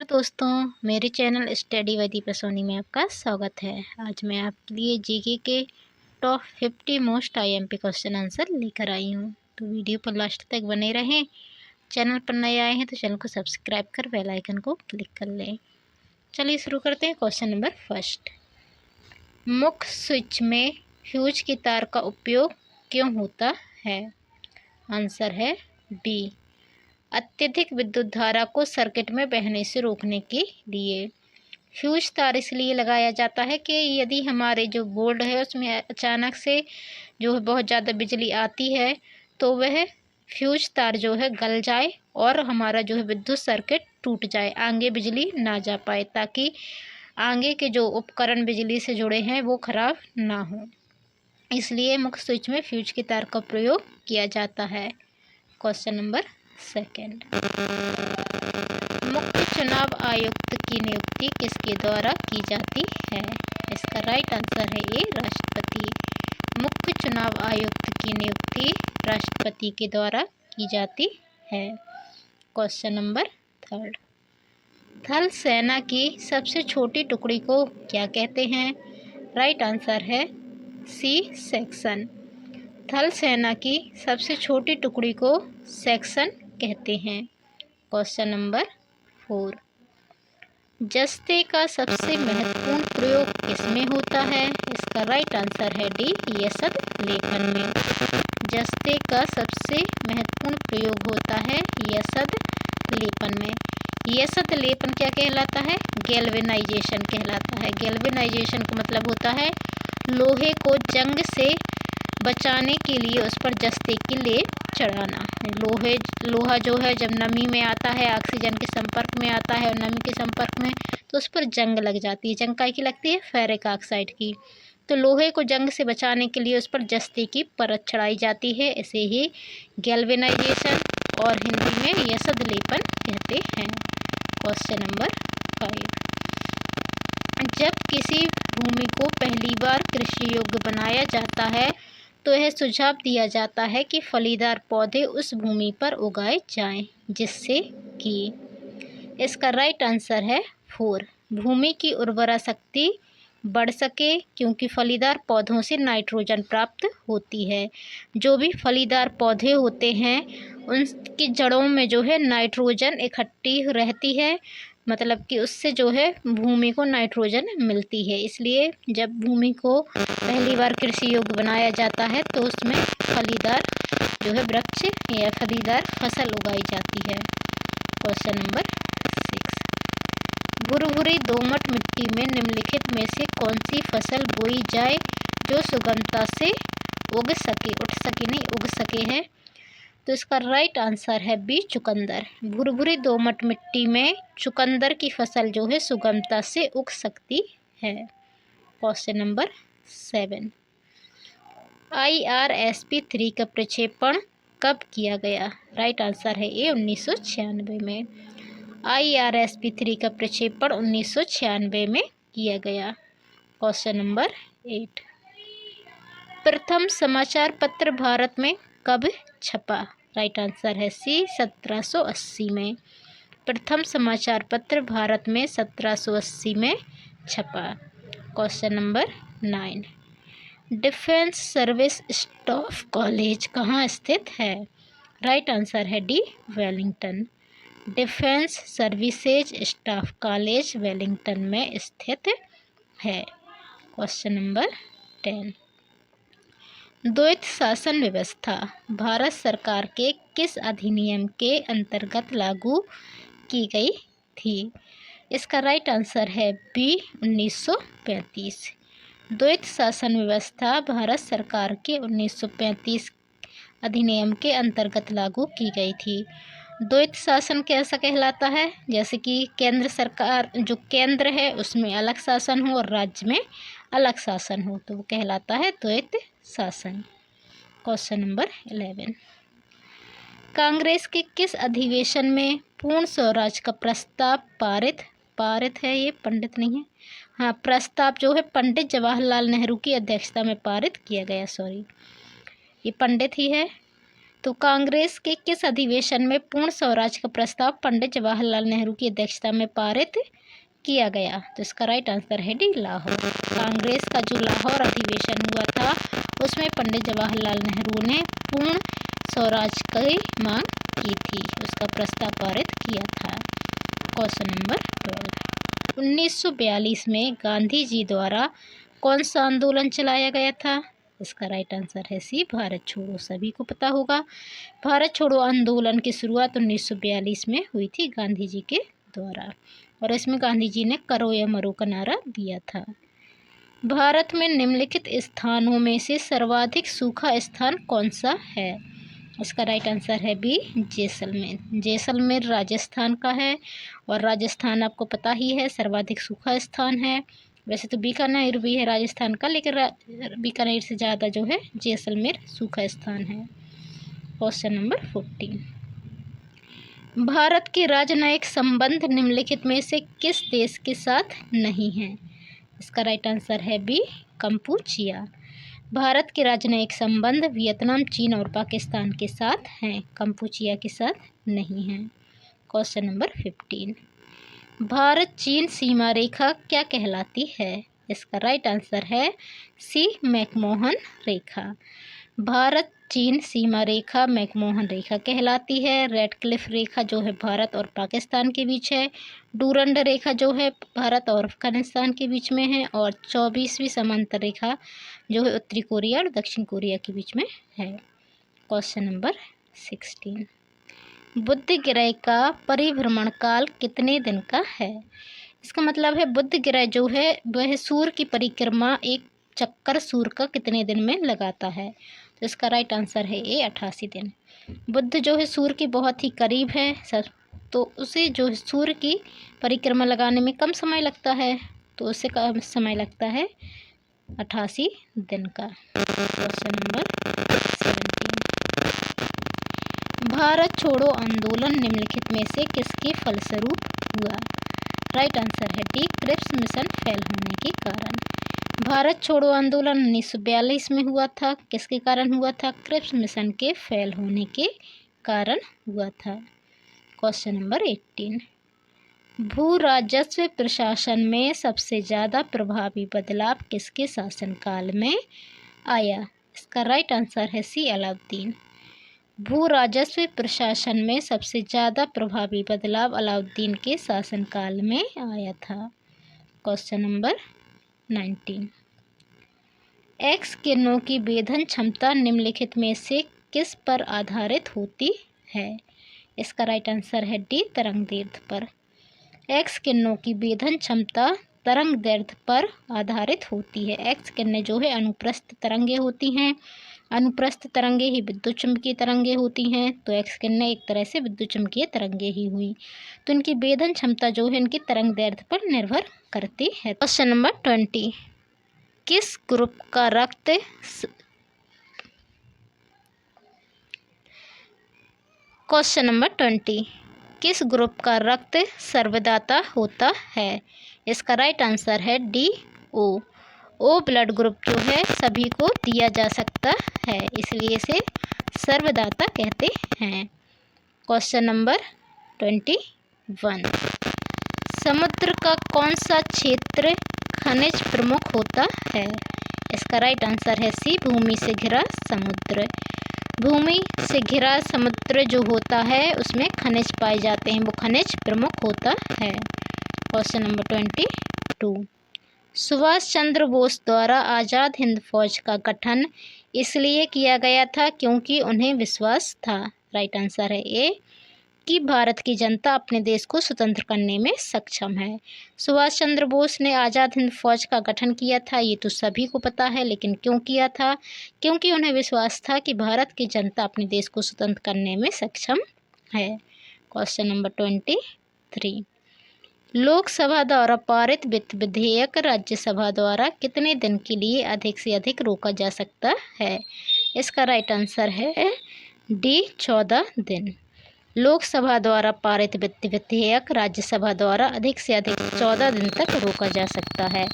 दोस्तों, मेरे channel study with Deepa Soni में आपका स्वागत है। आज मैं आपके लिए जीके के top 50 most IMP question answer लेकर आई हूँ। तो वीडियो पर लास्ट तक बने रहें। चैनल पर नए आए हैं तो चैनल को सब्सक्राइब कर बेल आइकन को क्लिक कर लें। चलिए शुरू करते हैं। क्वेश्चन नंबर फर्स्ट, मुख्य स्विच में फ्यूज की तार का उपयोग क्यों होता है? आंसर है बी, अत्यधिक विद्युत धारा को सर्किट में बहने से रोकने के लिए। फ्यूज तार इसलिए लगाया जाता है कि यदि हमारे जो बोर्ड है उसमें अचानक से जो है बहुत ज़्यादा बिजली आती है तो वह फ्यूज तार जो है गल जाए और हमारा जो है विद्युत सर्किट टूट जाए, आगे बिजली ना जा पाए, ताकि आगे के जो उपकरण बिजली से जुड़े हैं वो खराब ना हो। इसलिए मुख्य स्विच में फ्यूज की तार का प्रयोग किया जाता है। क्वेश्चन नंबर सेकंड, मुख्य चुनाव आयुक्त की नियुक्ति किसके द्वारा की जाती है? इसका राइट आंसर है ए, राष्ट्रपति। मुख्य चुनाव आयुक्त की नियुक्ति राष्ट्रपति के द्वारा की जाती है। क्वेश्चन नंबर थर्ड, थल सेना की सबसे छोटी टुकड़ी को क्या कहते हैं? राइट आंसर है सी, सेक्शन। थल सेना की सबसे छोटी टुकड़ी को सेक्शन कहते हैं। क्वेश्चन नंबर 4, जस्ते का सबसे महत्वपूर्ण प्रयोग किसमें होता है? इसका राइट आंसर है डी, यसद लेपन में। जस्ते का सबसे महत्वपूर्ण प्रयोग होता है यसद लेपन में। यसद लेपन क्या कहलाता है? गैल्वेनाइजेशन कहलाता है। गैल्वेनाइजेशन का मतलब होता है लोहे को जंग से बचाने के लिए उस पर जस्ते की लेप चढ़ाना। लोहा जो है जब नमी में आता है, ऑक्सीजन के संपर्क में आता है और नमी के संपर्क में, तो उस पर जंग लग जाती है। जंग काय की लगती है? फेरिक ऑक्साइड की। तो लोहे को जंग से बचाने के लिए उस पर जस्ते की परत चढ़ाई जाती है। इसे ही गैल्वेनाइजेशन और हिंदी में यसद लेपन कहते हैं। क्वेश्चन नंबर 5, जब किसी भूमि को पहली बार कृषि योग्य बनाया जाता है तो यह सुझाव दिया जाता है कि फलीदार पौधे उस भूमि पर उगाए जाएं, जिससे कि इसका राइट आंसर है 4, भूमि की उर्वरा शक्ति बढ़ सके, क्योंकि फलीदार पौधों से नाइट्रोजन प्राप्त होती है। जो भी फलीदार पौधे होते हैं उनकी जड़ों में जो है नाइट्रोजन इकट्ठी रहती है, मतलब कि उससे जो है भूमि को नाइट्रोजन मिलती है। इसलिए जब भूमि को पहली बार कृषि योग्य बनाया जाता है तो उसमें फलीदार जो है वृक्ष या फलीदार फसल उगाई जाती है। क्वेश्चन नंबर 6, भुरभुरी दोमट मिट्टी में निम्नलिखित में से कौन सी फसल बोई जाए जो सुगमता से उग सके है? तो इसका राइट आंसर है बी, चुकंदर। भुरभुरी दोमट मिट्टी में चुकंदर की फसल जो है सुगमता से उग सकती है। क्वेश्चन नंबर 7, IRSP-3 का प्रक्षेपण कब किया गया? राइट आंसर है ए, 1996 में। IRSP-3 का प्रक्षेपण 1996 में किया गया। क्वेश्चन नंबर 8, प्रथम समाचार पत्र भारत में कब छपा? राइट आंसर है सी, 1780 में। प्रथम समाचार पत्र भारत में 1780 में छपा। Question number 9, defence service staff college कहाँ स्थित है? राइट आंसर है D, Wellington. Defence services staff college Wellington में स्थित है। क्वेश्चन नंबर 10, द्वैत शासन व्यवस्था भारत सरकार के किस अधिनियम के अंतर्गत लागू की गई थी? इसका राइट आंसर है बी, 1935। द्वैत शासन व्यवस्था भारत सरकार के 1935 अधिनियम के अंतर्गत लागू की गई थी। द्वैत शासन कैसा कहलाता है? जैसे कि केंद्र सरकार, जो केंद्र है उसमें अलग शासन हो और राज्य में अलग शासन हो, तो वो कहलाता है द्वैत शासन। क्वेश्चन नंबर 11, कांग्रेस के किस अधिवेशन में पूर्ण स्वराज का प्रस्ताव पारित है? ये पंडित नहीं है, हाँ, प्रस्ताव जो है पंडित जवाहरलाल नेहरू की अध्यक्षता में पारित किया गया। सॉरी, ये पंडित ही है। तो कांग्रेस के किस अधिवेशन में पूर्ण स्वराज का प्रस्ताव पंडित जवाहरलाल नेहरू की अध्यक्षता में पारित किया गया? तो इसका राइट आंसर है डी, लाहौर। कांग्रेस का जो लाहौर अधिवेशन हुआ था उसमें पंडित जवाहरलाल नेहरू ने पूर्ण स्वराज की मांग की थी, उसका प्रस्ताव पारित किया था। क्वेश्चन नंबर 12, 1942 में गांधी जी द्वारा कौन सा आंदोलन चलाया गया था? इसका राइट आंसर है सी, भारत छोड़ो। सभी को पता होगा भारत छोड़ो आंदोलन की शुरुआत 1942 में हुई थी गांधी जी के द्वारा, और इसमें गांधी जी ने करो या मरो का नारा दिया था। भारत में निम्नलिखित स्थानों में से सर्वाधिक सूखा स्थान कौन सा है? इसका राइट आंसर है बी, जैसलमेर। जैसलमेर राजस्थान का है, और राजस्थान आपको पता ही है सर्वाधिक सूखा स्थान है। वैसे तो बीकानेर भी है राजस्थान का, लेकिन बीकानेर से ज़्यादा जो है जैसलमेर सूखा स्थान है। क्वेश्चन नंबर 14, भारत के राजनयिक संबंध निम्नलिखित में से किस देश के साथ नहीं है? इसका राइट आंसर है बी, कंपूचिया। भारत के राजनयिक संबंध वियतनाम, चीन और पाकिस्तान के साथ हैं, कंपूचिया के साथ नहीं हैं। क्वेश्चन नंबर 15, भारत चीन सीमा रेखा क्या कहलाती है? इसका राइट आंसर है सी, मैकमोहन रेखा। भारत चीन सीमा रेखा मैकमोहन रेखा कहलाती है। रेड क्लिफ रेखा जो है भारत और पाकिस्तान के बीच है। डूरंड रेखा जो है भारत और अफगानिस्तान के बीच में है, और 24वीं समांतर रेखा जो है उत्तरी कोरिया और दक्षिण कोरिया के बीच में है। क्वेश्चन नंबर 16, बुध ग्रह का परिभ्रमण काल कितने दिन का है? इसका मतलब है बुध ग्रह जो है वह सूर्य की परिक्रमा, एक चक्कर सूर्य का कितने दिन में लगाता है? तो इसका राइट आंसर है ए, 88 दिन। बुध जो है सूर्य के बहुत ही करीब है सर, तो उसे जो है सूर्य की परिक्रमा लगाने में कम समय लगता है, तो उसे कम समय लगता है 88 दिन का। क्वेश्चन नंबर 17, भारत छोड़ो आंदोलन निम्नलिखित में से किसके फलस्वरूप हुआ? राइट आंसर है डी, क्रिप्स मिशन फेल होने के कारण। भारत छोड़ो आंदोलन 1942 में हुआ था, किसके कारण हुआ था? क्रिप्स मिशन के फेल होने के कारण हुआ था। क्वेश्चन नंबर 18, भू राजस्व प्रशासन में सबसे ज़्यादा प्रभावी बदलाव किसके शासनकाल में आया? इसका राइट आंसर है सी, अलाउद्दीन। भू राजस्व प्रशासन में सबसे ज़्यादा प्रभावी बदलाव अलाउद्दीन के शासनकाल में आया था। क्वेश्चन नंबर 19, एक्स किरणों की वेधन क्षमता निम्नलिखित में से किस पर आधारित होती है? इसका राइट आंसर है डी, तरंग दैर्ध्य पर। एक्स किरणों की वेधन क्षमता तरंग दैर्ध्य पर आधारित होती है। एक्स किरणें जो है अनुप्रस्थ तरंगे होती हैं, अनुप्रस्थ तरंगे ही विद्युत चुम्बकीय तरंगे होती हैं, तो एक्स किरणें एक तरह से विद्युत चुम्बकीय तरंगे ही हुई, तो इनकी वेधन क्षमता जो है इनकी तरंग दैर्ध्य पर निर्भर करती है। क्वेश्चन नंबर 20, किस ग्रुप का रक्त क्वेश्चन नंबर 20, किस ग्रुप का रक्त सर्वदाता होता है? इसका राइट आंसर है डी, ओ। ओ ब्लड ग्रुप जो है सभी को दिया जा सकता है, इसलिए इसे सर्वदाता कहते हैं। क्वेश्चन नंबर 21, समुद्र का कौन सा क्षेत्र खनिज प्रमुख होता है? इसका राइट आंसर है सी, भूमि से घिरा समुद्र। भूमि से घिरा समुद्र जो होता है उसमें खनिज पाए जाते हैं, वो खनिज प्रमुख होता है। क्वेश्चन नंबर 22, सुभाष चंद्र बोस द्वारा आज़ाद हिंद फौज का गठन इसलिए किया गया था क्योंकि उन्हें विश्वास था। राइट आंसर है ए, कि भारत की जनता अपने देश को स्वतंत्र करने में सक्षम है। सुभाष चंद्र बोस ने आज़ाद हिंद फौज का गठन किया था, ये तो सभी को पता है, लेकिन क्यों किया था? क्योंकि उन्हें विश्वास था कि भारत की जनता अपने देश को स्वतंत्र करने में सक्षम है। क्वेश्चन नंबर 23, लोकसभा द्वारा पारित वित्त विधेयक राज्यसभा द्वारा कितने दिन के लिए अधिक से अधिक रोका जा सकता है? इसका राइट आंसर है डी, 14 दिन। लोकसभा द्वारा पारित वित्त विधेयक राज्यसभा द्वारा अधिक से अधिक 14 दिन तक रोका जा सकता है।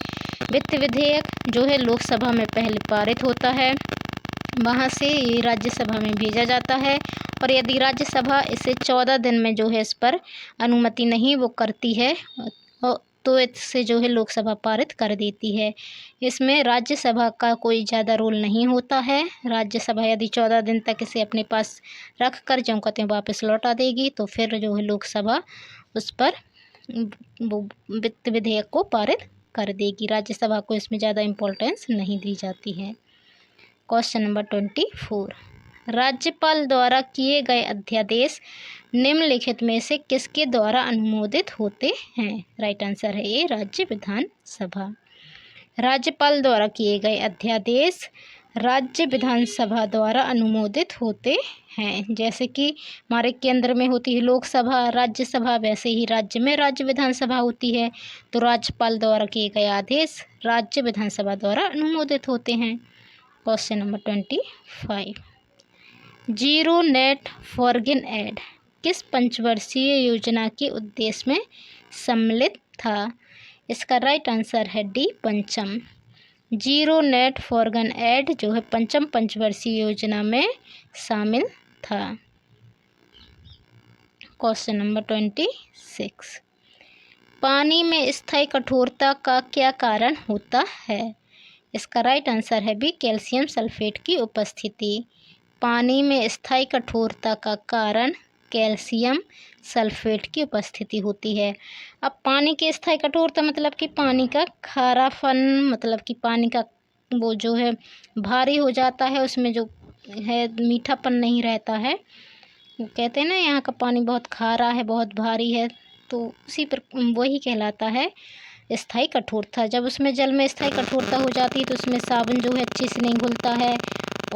वित्त विधेयक जो है लोकसभा में पहले पारित होता है, वहाँ से ये राज्यसभा में भेजा जाता है। और यदि राज्यसभा इसे 14 दिन में जो है इस पर अनुमति नहीं वो करती है तो इससे जो है लोकसभा पारित कर देती है। इसमें राज्यसभा का कोई ज़्यादा रोल नहीं होता है। राज्यसभा यदि 14 दिन तक इसे अपने पास रख कर जो कहते हैं वापस लौटा देगी तो फिर जो है लोकसभा उस पर वो वित्त विधेयक को पारित कर देगी। राज्यसभा को इसमें ज़्यादा इम्पोर्टेंस नहीं दी जाती है। क्वेश्चन नंबर 24, राज्यपाल द्वारा किए गए अध्यादेश निम्नलिखित में से किसके द्वारा अनुमोदित होते हैं? राइट आंसर है ए, राज्य विधानसभा। राज्यपाल द्वारा किए गए अध्यादेश राज्य विधानसभा द्वारा अनुमोदित होते हैं। जैसे कि हमारे केंद्र में होती है लोकसभा, राज्यसभा, वैसे ही राज्य में राज्य विधानसभा होती है। तो राज्यपाल द्वारा किए गए आदेश राज्य विधानसभा द्वारा अनुमोदित होते हैं। Question number 25, zero net foreign aid किस पंचवर्षीय योजना के उद्देश्य में सम्मिलित था? इसका राइट आंसर है डी, पंचम। जीरो नेट फॉरगिन एड जो है पंचम पंचवर्षीय योजना में शामिल था। क्वेश्चन नंबर 26, पानी में स्थायी कठोरता का क्या कारण होता है? इसका राइट आंसर है बी, कैल्शियम सल्फेट की उपस्थिति। पानी में स्थायी कठोरता का कारण कैल्शियम सल्फेट की उपस्थिति होती है। अब पानी की स्थायी कठोरता मतलब कि पानी का खारापन, मतलब कि पानी का वो जो है भारी हो जाता है, उसमें जो है मीठापन नहीं रहता है। कहते हैं ना यहाँ का पानी बहुत खारा है, बहुत भारी है, तो उसी पर वही कहलाता है स्थायी कठोरता। जब उसमें जल में स्थायी कठोरता हो जाती है तो उसमें साबुन जो है अच्छे से नहीं घुलता है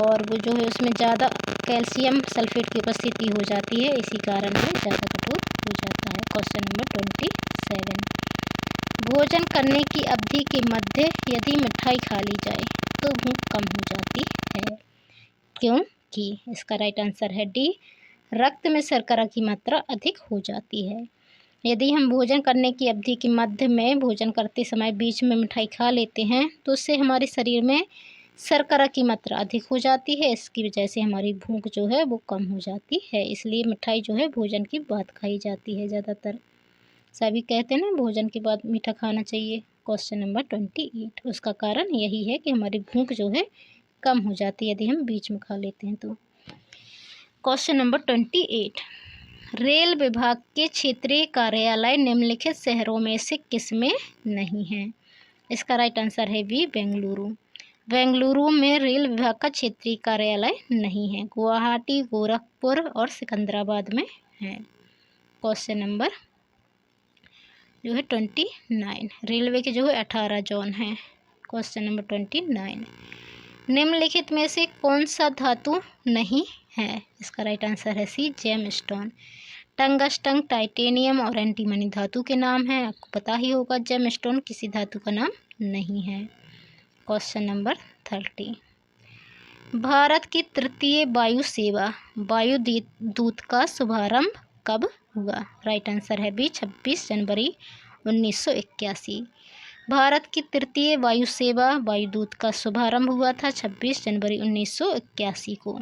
और वो जो है उसमें ज़्यादा कैल्शियम सल्फेट की उपस्थिति हो जाती है, इसी कारण से ज़्यादा कठोर हो जाता है। क्वेश्चन नंबर 27, भोजन करने की अवधि के मध्य यदि मिठाई खा ली जाए तो भूख कम हो जाती है, क्योंकि? इसका राइट आंसर है डी, रक्त में शर्करा की मात्रा अधिक हो जाती है। यदि हम भोजन करने की अवधि के मध्य में भोजन करते समय बीच में मिठाई खा लेते हैं तो उससे हमारे शरीर में शर्करा की मात्रा अधिक हो जाती है। इसकी वजह से हमारी भूख जो है वो कम हो जाती है। इसलिए मिठाई जो है भोजन के बाद खाई जाती है ज़्यादातर। सभी कहते हैं ना भोजन के बाद मीठा खाना चाहिए। क्वेश्चन नंबर 28, उसका कारण यही है कि हमारी भूख जो है कम हो जाती है यदि हम बीच में खा लेते हैं तो। क्वेश्चन नंबर 28, रेल विभाग के क्षेत्रीय कार्यालय निम्नलिखित शहरों में से किसमें नहीं है? इसका राइट आंसर है बी, बेंगलुरु। बेंगलुरु में रेल विभाग का क्षेत्रीय कार्यालय नहीं है। गुवाहाटी, गोरखपुर और सिकंदराबाद में है। क्वेश्चन नंबर जो है 29, रेलवे के जो है 18 जोन हैं। क्वेश्चन नंबर 29, निम्नलिखित में से कौन सा धातु नहीं है? इसका राइट आंसर है सी, जेम स्टोन। टंगस्टन, टाइटेनियम और एंटीमनी धातु के नाम हैं। आपको पता ही होगा जेम स्टोन किसी धातु का नाम नहीं है। क्वेश्चन नंबर 30, भारत की तृतीय वायु सेवा वायुदूत का शुभारंभ कब हुआ? राइट आंसर है बी, 26 जनवरी 1981। भारत की तृतीय वायु सेवा वायुदूत का शुभारंभ हुआ था 26 जनवरी 1981 को।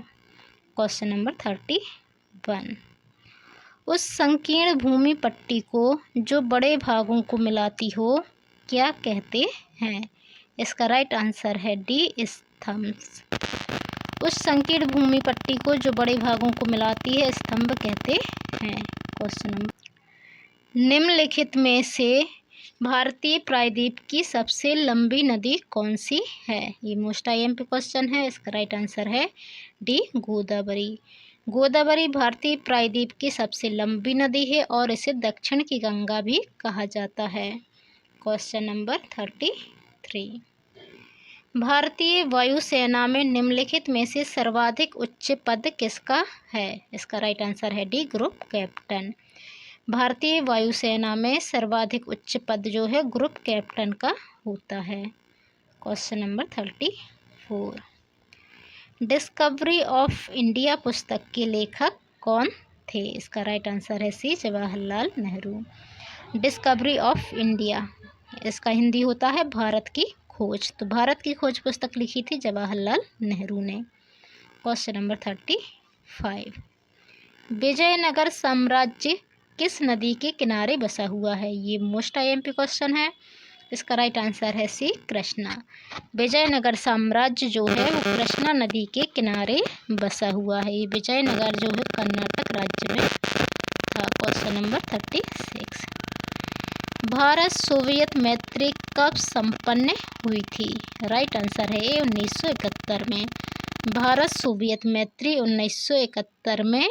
क्वेश्चन नंबर 31, उस संकीर्ण भूमि पट्टी को जो बड़े भागों को मिलाती हो क्या कहते हैं? इसका राइट आंसर है डी, स्तंभ। उस संकीर्ण भूमि पट्टी को जो बड़े भागों को मिलाती है स्तंभ कहते हैं। क्वेश्चन नंबर, निम्नलिखित में से भारतीय प्रायद्वीप की सबसे लंबी नदी कौन सी है? ये मोस्ट IMP क्वेश्चन है। इसका राइट आंसर है डी, गोदावरी। गोदावरी भारतीय प्रायद्वीप की सबसे लंबी नदी है और इसे दक्षिण की गंगा भी कहा जाता है। क्वेश्चन नंबर 33, भारतीय वायुसेना में निम्नलिखित में से सर्वाधिक उच्च पद किसका है? इसका राइट आंसर है डी, ग्रुप कैप्टन। भारतीय वायुसेना में सर्वाधिक उच्च पद जो है ग्रुप कैप्टन का होता है। Question number 34, discovery of India पुस्तक के लेखक कौन थे? इसका राइट आंसर है C, Jawaharlal Nehru. Discovery of India, इसका हिंदी होता है भारत की खोज। तो भारत की खोज पुस्तक लिखी थी जवाहरलाल नेहरू ने। क्वेश्चन नंबर 35, विजयनगर साम्राज्य किस नदी के किनारे बसा हुआ है? ये मोस्ट आईएमपी क्वेश्चन है। इसका राइट आंसर है सी, कृष्णा। विजयनगर साम्राज्य जो है वो कृष्णा नदी के किनारे बसा हुआ है। ये विजयनगर जो है कर्नाटक राज्य में था। क्वेश्चन नंबर 36, भारत सोवियत मैत्री कब संपन्न हुई थी? राइट आंसर है ए, 1971 में। भारत सोवियत मैत्री 1971 में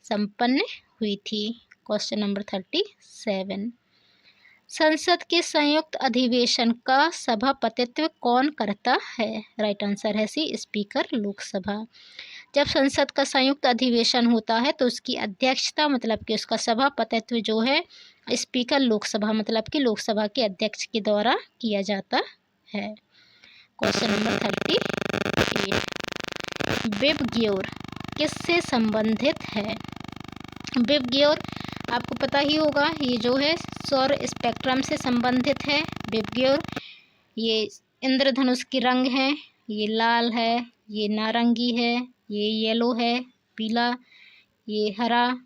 संपन्न हुई थी। क्वेश्चन नंबर 37, संसद के संयुक्त अधिवेशन का सभापतित्व कौन करता है? राइट आंसर है सी, स्पीकर लोकसभा। जब संसद का संयुक्त अधिवेशन होता है तो उसकी अध्यक्षता मतलब कि उसका सभापतित्व जो है स्पीकर लोकसभा मतलब कि लोकसभा के अध्यक्ष के द्वारा किया जाता है। क्वेश्चन नंबर 38, विबग्योर किससे संबंधित है? विबग्योर आपको पता ही होगा, ये जो है सौर स्पेक्ट्रम से संबंधित है। विबग्योर ये इंद्रधनुष की रंग है, ये लाल है, ये नारंगी है, ये येलो है, पीला, ये हरा,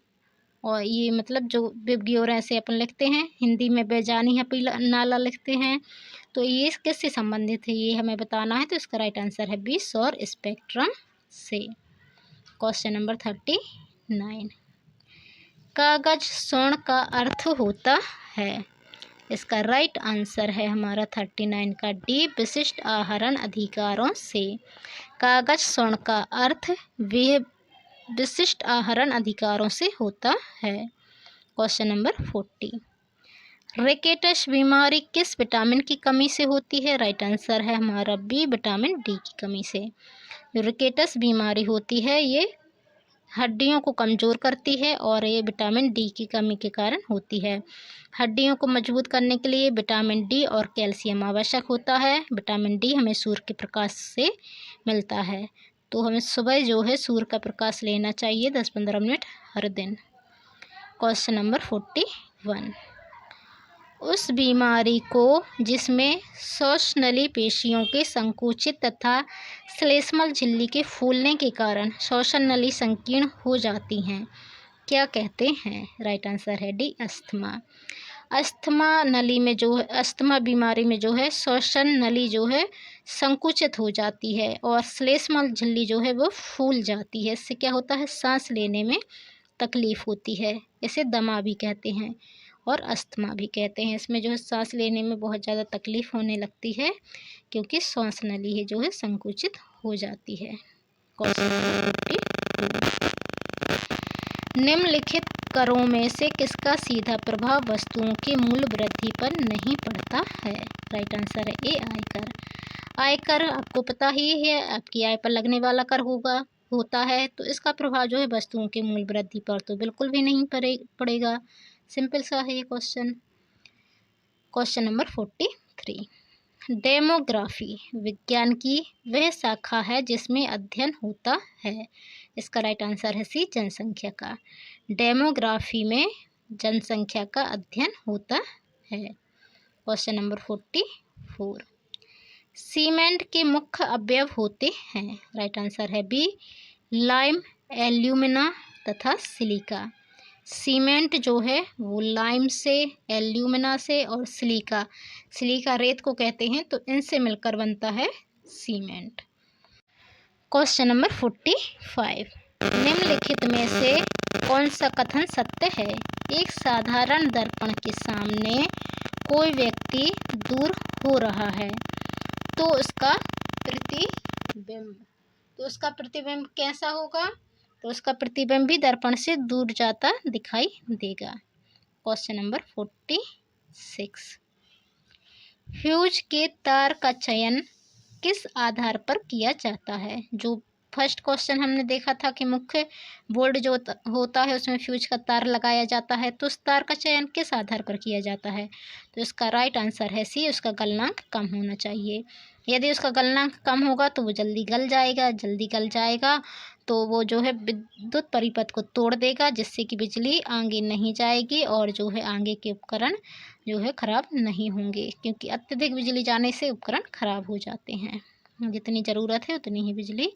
और ये मतलब जो विबग्योर ऐसे अपन लिखते हैं, हिंदी में बेजानी है पीला नाला लिखते हैं। तो ये किससे संबंधित है ये हमें बताना है। तो इसका राइट आंसर है बी, सौर स्पेक्ट्रम से। क्वेश्चन नंबर 39, कागज स्वर्ण का अर्थ होता है? इसका राइट आंसर है हमारा 39 का डी, विशिष्ट आहरण अधिकारों से। कागज स्वर्ण का अर्थ वह विशिष्ट आहरण अधिकारों से होता है। क्वेश्चन नंबर 40, रिकेटस बीमारी किस विटामिन की कमी से होती है? राइट आंसर है हमारा बी, विटामिन डी की कमी से। जो रिकेटस बीमारी होती है ये हड्डियों को कमज़ोर करती है और ये विटामिन डी की कमी के कारण होती है। हड्डियों को मजबूत करने के लिए विटामिन डी और कैल्शियम आवश्यक होता है। विटामिन डी हमें सूर्य के प्रकाश से मिलता है, तो हमें सुबह जो है सूर्य का प्रकाश लेना चाहिए 10-15 मिनट हर दिन। क्वेश्चन नंबर 41, उस बीमारी को जिसमें श्वासनली पेशियों के संकुचित तथा श्लेष्मल झिल्ली के फूलने के कारण श्वसननली संकीर्ण हो जाती हैं, क्या कहते हैं? राइट आंसर है डी, अस्थमा। अस्थमा नली में जो है, अस्थमा बीमारी में जो है श्वसन नली जो है संकुचित हो जाती है और श्लेष्मल झिल्ली जो है वो फूल जाती है। इससे क्या होता है, सांस लेने में तकलीफ होती है। इसे दमा भी कहते हैं और अस्थमा भी कहते हैं। इसमें जो है सांस लेने में बहुत ज़्यादा तकलीफ होने लगती है क्योंकि श्वास नली है जो है संकुचित हो जाती है। क्वेश्चन 42, निम्नलिखित करों में से किसका सीधा प्रभाव वस्तुओं के मूल्य वृद्धि पर नहीं पड़ता है? राइट आंसर है ए, आयकर। आयकर आपको पता ही है, आपकी आय पर लगने वाला कर होता है, तो इसका प्रभाव जो है वस्तुओं के मूल्य वृद्धि पर तो बिल्कुल भी नहीं पड़ेगा। सिंपल सा है ये क्वेश्चन। क्वेश्चन नंबर 43, डेमोग्राफी विज्ञान की वह शाखा है जिसमें अध्ययन होता है। इसका राइट आंसर है सी, जनसंख्या का। डेमोग्राफी में जनसंख्या का अध्ययन होता है। क्वेश्चन नंबर 44, सीमेंट के मुख्य अवयव होते हैं। राइट आंसर है बी, लाइम, एल्यूमिना तथा सिलिका। सीमेंट जो है वो लाइम से, एल्यूमिना से और सिलिका रेत को कहते हैं, तो इनसे मिलकर बनता है सीमेंट। क्वेश्चन नंबर 45, निम्नलिखित में से कौन सा कथन सत्य है? एक साधारण दर्पण के सामने कोई व्यक्ति दूर हो रहा है तो उसका प्रतिबिंब कैसा होगा? तो उसका प्रतिबिंब भी दर्पण से दूर जाता दिखाई देगा। क्वेश्चन नंबर 46, फ्यूज के तार का चयन किस आधार पर किया जाता है? जो फर्स्ट क्वेश्चन हमने देखा था कि मुख्य बोर्ड जो होता है उसमें फ्यूज का तार लगाया जाता है, तो उस तार का चयन किस आधार पर किया जाता है? तो इसका राइट आंसर है सी, उसका गलनांक कम होना चाहिए। यदि उसका गलनांक कम होगा तो वो जल्दी गल जाएगा तो वो जो है विद्युत परिपथ को तोड़ देगा, जिससे कि बिजली आगे नहीं जाएगी और जो है आगे के उपकरण जो है ख़राब नहीं होंगे, क्योंकि अत्यधिक बिजली जाने से उपकरण ख़राब हो जाते हैं। जितनी ज़रूरत है उतनी ही बिजली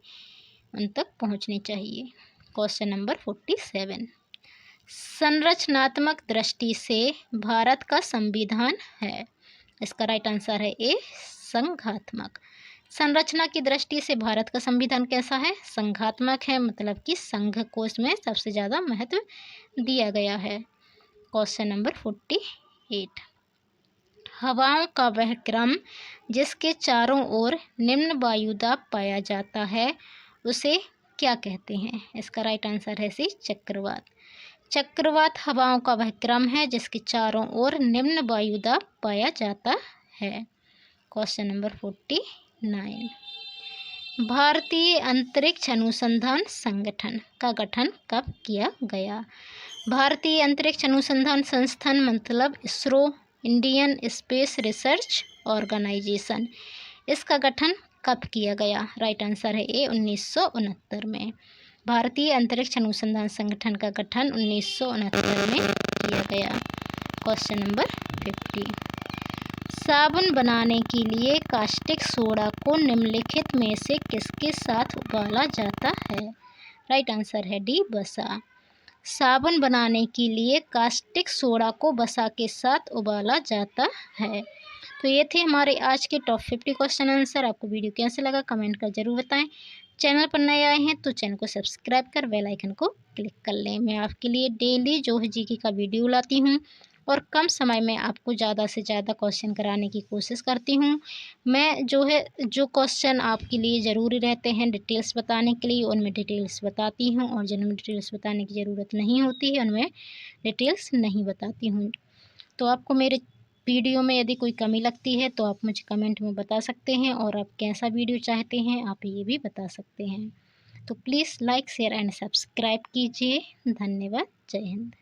उन तक पहुंचनी चाहिए। क्वेश्चन नंबर 47, संरचनात्मक दृष्टि से भारत का संविधान है। इसका राइट आंसर है ए, संघात्मक। संरचना की दृष्टि से भारत का संविधान कैसा है? संघात्मक है, मतलब कि संघ को इसमें सबसे ज़्यादा महत्व दिया गया है। क्वेश्चन नंबर 48, हवाओं का वह क्रम जिसके चारों ओर निम्न वायुदाब पाया जाता है उसे क्या कहते हैं? इसका राइट आंसर है सी, चक्रवात। चक्रवात हवाओं का वह क्रम है जिसके चारों ओर निम्न वायुदाब पाया जाता है। क्वेश्चन नंबर 49, भारतीय अंतरिक्ष अनुसंधान संगठन का गठन कब किया गया? भारतीय अंतरिक्ष अनुसंधान संस्थान मतलब ISRO, Indian space research organisation, इसका गठन कब किया गया? राइट आंसर है ए, 1969 में। भारतीय अंतरिक्ष अनुसंधान संगठन का गठन 1969 में किया गया। क्वेश्चन नंबर 50, साबुन बनाने के लिए कास्टिक सोडा को निम्नलिखित में से किसके साथ उबाला जाता है? राइट आंसर है डी, वसा। साबुन बनाने के लिए कास्टिक सोडा को वसा के साथ उबाला जाता है। तो ये थे हमारे आज के टॉप 50 क्वेश्चन आंसर। आपको वीडियो कैसे लगा कमेंट कर जरूर बताएं। चैनल पर नए आए हैं तो चैनल को सब्सक्राइब कर बेल आइकन को क्लिक कर लें। मैं आपके लिए डेली जो है जीके का वीडियो लाती हूँ और कम समय में आपको ज़्यादा से ज़्यादा क्वेश्चन कराने की कोशिश करती हूँ। मैं जो क्वेश्चन आपके लिए ज़रूरी रहते हैं डिटेल्स बताने के लिए, उनमें डिटेल्स बताती हूँ, और जिनमें डिटेल्स बताने की ज़रूरत नहीं होती है उनमें डिटेल्स नहीं बताती हूँ। तो आपको मेरे वीडियो में यदि कोई कमी लगती है तो आप मुझे कमेंट में बता सकते हैं, और आप कैसा वीडियो चाहते हैं आप ये भी बता सकते हैं। तो please like share and subscribe कीजिए। धन्यवाद। जय हिंद।